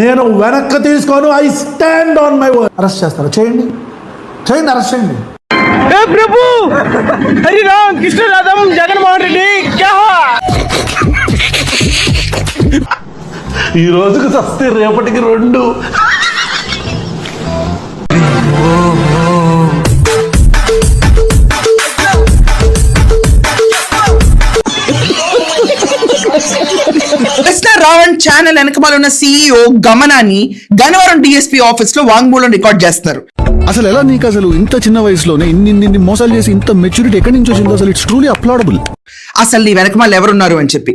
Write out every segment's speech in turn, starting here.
నేను వెనక్కి తీసుకోను. I stand on my word. Arrest చేస్తారు, చేయండి, అరెస్ట్ చేయండి. ప్రభు హరి రామ్ కృష్ణ రాధం జగన్మోహన్ రెడ్డి ఈ రోజుకి చస్తే రేపటికి 2. రావణ్ ఛానల్ వెనకమాల ఉన్న CEO గమనాన్ని గన్నవరం DSP ఆఫీస్ లో వాంగ్మూలం రికార్డ్ చేస్తారు. అసలు ఎలా నీకు అసలు ఇంత చిన్న వయసులోనే ఇన్ని మోసాలు చేసి ఇంత మెచ్యూరిటీ ఎక్కడి నుంచి వచ్చిందో అసలు ఇట్స్ ట్రూలీ అప్లాడబుల్. అసలు నీ వెనకమాల ఎవరున్నారు అని చెప్పి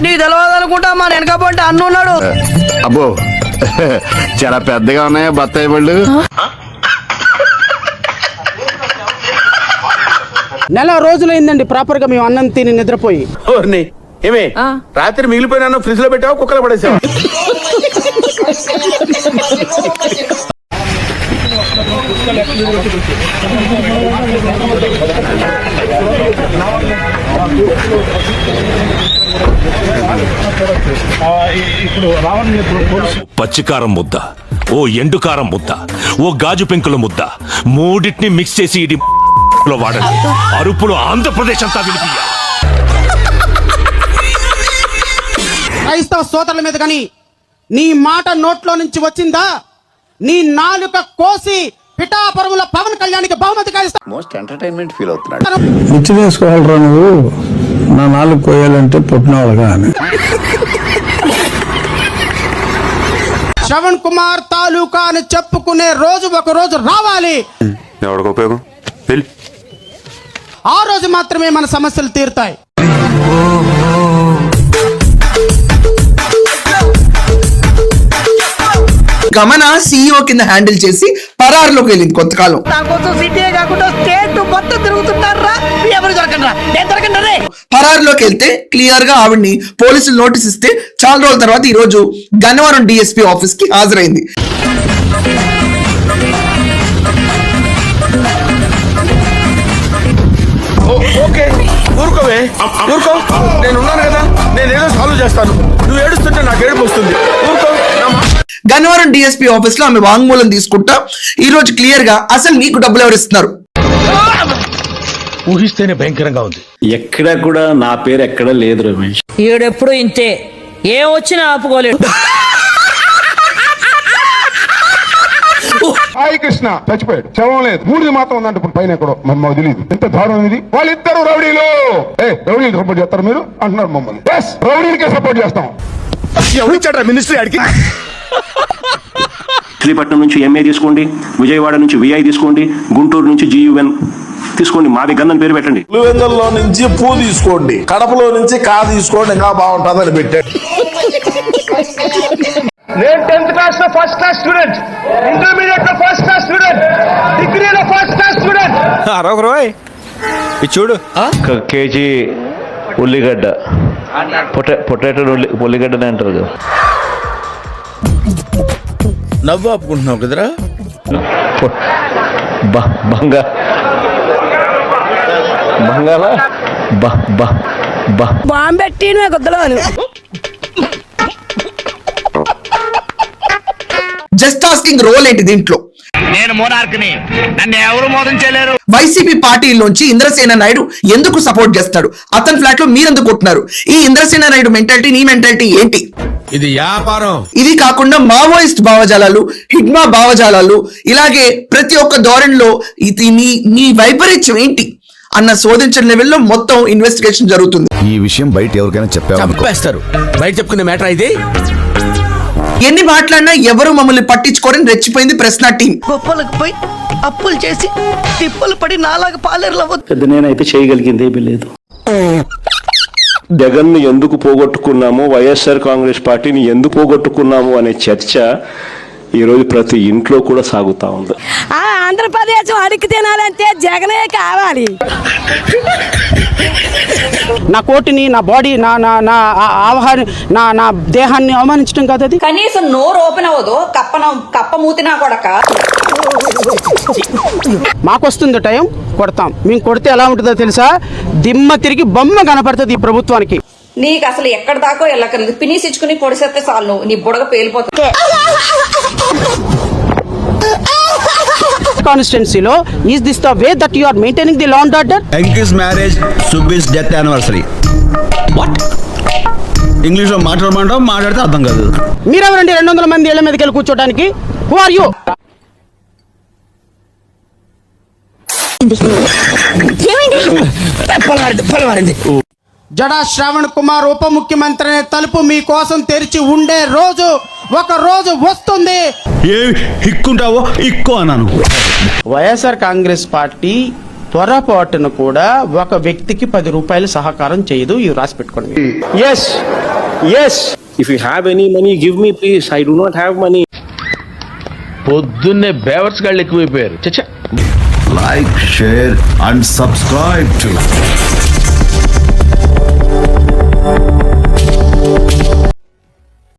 నీ తెలవదనుకుంటా మా వెనకపోతే అన్నున్నాడు. అబ్బో చాలా పెద్దగా ఉన్నాయా బత్తాయి పళ్ళు. నెల రోజులైందండి ప్రాపర్ గా మేము అన్నం తిని నిద్రపోయి. ఏమే రాత్రి మిగిలిపోయినా ఫ్రిడ్జ్ లో పెట్టావా కుక్కలు పడేసావా? పచ్చికారం ముద్ద, ఓ ఎండుకారం ముద్ద, ఓ గాజు పెంకుల ముద్ద, మూడింటిని మిక్స్ చేసి ఇది వాడండి. అరుపులు ఆంధ్రప్రదేశ్ అంతా వినిపించాలి. క్రైస్తవ సోదరుల మీద కానీ నీ మాట నోట్లో నుంచి వచ్చిందా, నీ నాలుక కోసి పిఠాపురంలో పవన్ కళ్యాణ్కి బహుమతిగా ఇస్తా. మోస్ట్ ఎంటర్టైన్మెంట్ ఫీల్ అవుతున్నాడు. పిచ్చి వేసుకోవాలరా నువ్వు, నా 4 కోయాలంటే పుట్టినవాళ్ళగా అని. శ్రవణ్ కుమార్ తాలూకా అని చెప్పుకునే రోజు ఒక రోజు రావాలి. ఎవరికి ఉపయోగం? ఆ రోజు మాత్రమే మన సమస్యలు తీరుతాయి. గమన CEO కింద హ్యాండిల్ చేసి పరారులోకి వెళ్ళింది కొంతకాలం. పరారులోకి వెళ్తే క్లియర్ గా ఆవిడ్ని పోలీసులు నోటీస్ ఇస్తే చాలా రోజుల తర్వాత ఈ రోజు గన్నవరం DSP ఆఫీస్ కి హాజరైంది. ఓకే ఊరుకోవే, ఊరుకో. నేను ఉన్నాను కదా, నేనేదో సాల్వ్ చేస్తాను. నువ్వు ఏడుస్తుంటే నాకు ఏడుపు వస్తుంది. ఊరుకో. గన్నవరం DSP ఆఫీస్ లో ఆమె వాంగ్మూలం తీసుకుంటా ఈ రోజు క్లియర్ గా అసలు నీకు డబ్బులు ఎవరు ఇస్తున్నారు ఊహిస్తేనే భయంకరంగా ఉంది. ఎక్కడ కూడా నా పేరు ఎక్కడ లేదు రమేష్. ఈడెప్పుడు ఇంతే, ఏం వచ్చినా ఆపుకోలేడు. హాయ్ కృష్ణ చచ్చిపోయాడు, శవం లేదు, మూడిది మాత్రం ఉందంటే ఇప్పుడు పైన ఎక్కడో మాకు తెలియదు. ఎంత దారుణం ఇది. వాళ్ళిద్దరు రౌడీలు. రౌడీలు సపోర్ట్ చేస్తారు మీరు అంటున్నారు మమ్మల్ని. రౌడీలకే సపోర్ట్ చేస్తాం. ఎవరిచ్చాడు మినిస్ట్రీ ఆడికి? శ్రీపట్నం నుంచి MA తీసుకోండి, విజయవాడ నుంచి VI తీసుకోండి, గుంటూరు నుంచి GUN తీసుకోండి, మాది గన్నని పేరు పెట్టండి. పులివెందుల్లో నుంచి పూ తీసుకోండి, కడపలో నుంచి కా తీసుకోండి, ఇంకా బాగుంటుందని పెట్టాడు. నేను 10th క్లాస్ లో ఫస్ట్ క్లాస్ స్టూడెంట్, ఇంటర్మీడియట్ లో ఫస్ట్ క్లాస్ స్టూడెంట్, డిగ్రీలో ఫస్ట్ క్లాస్ స్టూడెంట్. చూడు కేజీ ఉల్లిగడ్డ, పొటాటో ఉల్లిగడ్డనే అంటారు కదా. నవ్వు ఆపుకుంటున్నావు కదరా. బాంబెట్టి గుద్దలోను. జస్ట్ ఆస్కింగ్ రోల్ ఏంటి దీంట్లో? నేను మోనార్క్ని, నన్ను ఎవరు మోసం చేయలేరు. వైసీపీ పార్టీలోంచి ఇంద్రసేన నాయుడు ఎందుకు సపోర్ట్ చేస్తాడు? అతని ఫ్లాట్ లో మీరెందుకు కొట్టున్నారు? ఈ ఇంద్రసేన నాయుడు మెంటాలిటీ, నీ మెంటాలిటీ ఏంటి? ఇది వ్యాపారం. ఇది కాకుండా మావోయిస్ట్ భావజాలాలు, హిడ్మా భావజాలాలు, ఇలాగే ప్రతి ఒక్క ధోరణిలో ఇది నీ వైపరీత్యం ఏంటి అన్న శోధించిన లెవెల్లో మొత్తం ఇన్వెస్టిగేషన్ జరుగుతుంది. ఈ విషయం బయట ఎవరికైనా చెప్పేస్తారు. బయట చెప్పుకునే మ్యాటర్ అయితే ఎన్ని మాట్లాడినా ఎవరు మమ్మల్ని పట్టించుకోరని రెచ్చిపోయింది ప్రశ్న టీం. గొప్పలకు పోయి అప్పులు చేసి తిప్పలు పడి నాలాగా పాలేరులు అవ్వదు. పెద్ద నేనైతే చేయగలిగింది ఏమీ లేదు. జగన్ను ఎందుకు పోగొట్టుకున్నాము, వైఎస్ఆర్ కాంగ్రెస్ పార్టీని ఎందుకు పోగొట్టుకున్నాము అనే చర్చ ఈరోజు ప్రతి ఇంట్లో కూడా సాగుతా ఉంది. ఆంధ్రప్రదేశ్ అడిగి తినాలంటే జగనే కావాలి. నా కోటిని, నా బాడీ, నా నా నా ఆహార నా నా దేహాన్ని అవమానించడం కాదు అది. కనీసం నోరు ఓపెన్ అవ్వదు, కప్ప మూతినా కొడక. మాకొస్తుంది టైం, కొడతాం. మేము కొడితే ఎలా ఉంటుందో తెలుసా? దిమ్మ తిరిగి బొమ్మ కనపడుతుంది ఈ ప్రభుత్వానికి. నీకు అసలు ఎక్కడ దాకో వెళ్ళక్కర్లేదు, పినీస్ ఇచ్చుకుని పొడిసేస్తే చాలు, నువ్వు నీ బుడగ పేలిపోతుంది. కాన్స్టిట్యున్సీలో is this the way that you are maintaining the law and order? Enki's marriage, Subbi's death anniversary. What English లో మాట్లాడితే అర్థం కాదు. మీరెవరండి 200 మంది ఇళ్ల మీదకి వెళ్ళి కూర్చోడానికి? Who are you? జడా శ్రవణ్ కుమార్ ఉప ముఖ్యమంత్రి అనే తలుపు మీకోసం తెరిచి ఉండే రోజు ఒక రోజు వస్తుంది. ఏ ఇక్కుంటావో ఇక్కో అన్నాను. వైఎస్ఆర్ కాంగ్రెస్ పార్టీ పొరపాటును కూడా ఒక వ్యక్తికి 10 రూపాయలు సహకారం చేయదు. ఇవి రాసి పెట్టుకోండి. Yes if you have any money give me please, I do not have money. పొద్దున్నే బేవర్స్ గాళ్ళు ఎక్కువైపోయారు. చచ్చా. Like, share and subscribe to